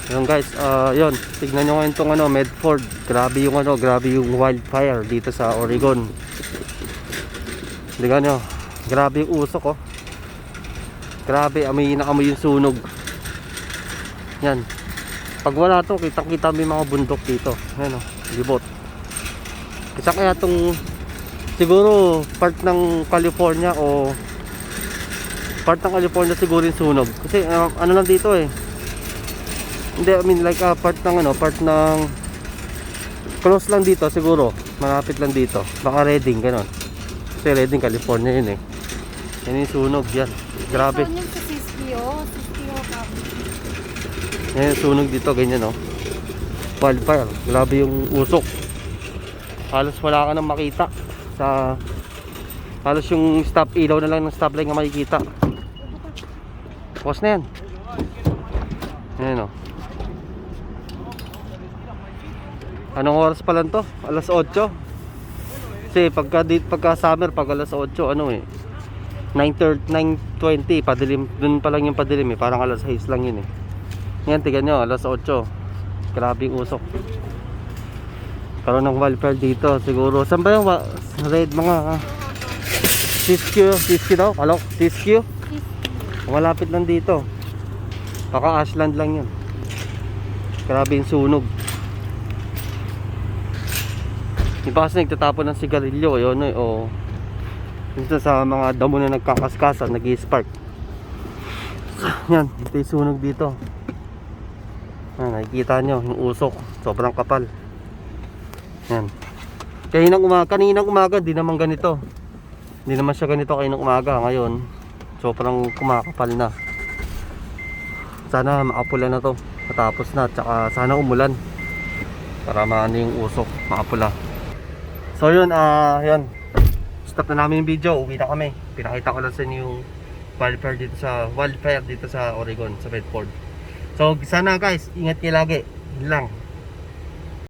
Yun guys, yun, tignan nyo ngayon tong Medford. Grabe yung wildfire dito sa Oregon. Tignan nyo, grabe yung usok oh. Grabe, amoy yung sunog. Yan. Pag wala to, kitang-kita may mga bundok dito. Ayan oh, libot. Isa kaya tong siguro part ng California o part ng California siguro yung sunog. Kasi ano lang dito eh. Hindi, I mean like part ng close lang dito siguro. Malapit lang dito. Baka Redding, ganon. Kasi Redding, California yun eh. Yan yung sunog, yan. Grabe. Yan sa Siskio ka. Yan yung sunog dito, ganyan oh. Wildfire, grabe yung usok. Halos wala ka nang makita sa halos yung stop ilaw na lang ng stoplight nga makikita. Pause na yan. Yan oh. Anong oras pa lang to? Alas 8. Kasi pagka summer, pag alas 8 9:20 padilim, dun pa lang yung padilim eh. Parang alas 6 lang yun eh. Yan, tignan nyo, alas 8. Grabe yung usok. Karoon ng wildfire dito. Siguro, saan ba yung red mga Siskio daw? Hello? Siskio? Malapit lang dito. Baka Ashland lang yun. Grabe yung sunog. Iba kasi nagtatapon ng sigarilyo yun o dito sa mga damo na nagkakaskasan, nag-i-spark. Yan, ito yung sunog dito. Nakikita nyo yung usok, sobrang kapal. Yan. Kaninang umaga di naman ganito. Hindi naman siya ganito kaninang umaga. Ngayon sobrang kumakapal na. Sana makapula na to matapos na, tsaka sana umulan para maano yung usok, makapula. So yun, yun, stop na namin yung video, uwi na kami. Pinakita ko lang sa inyo yung wildfire dito sa Oregon, sa Medford. So sana guys, ingat kayo lagi. Yun lang.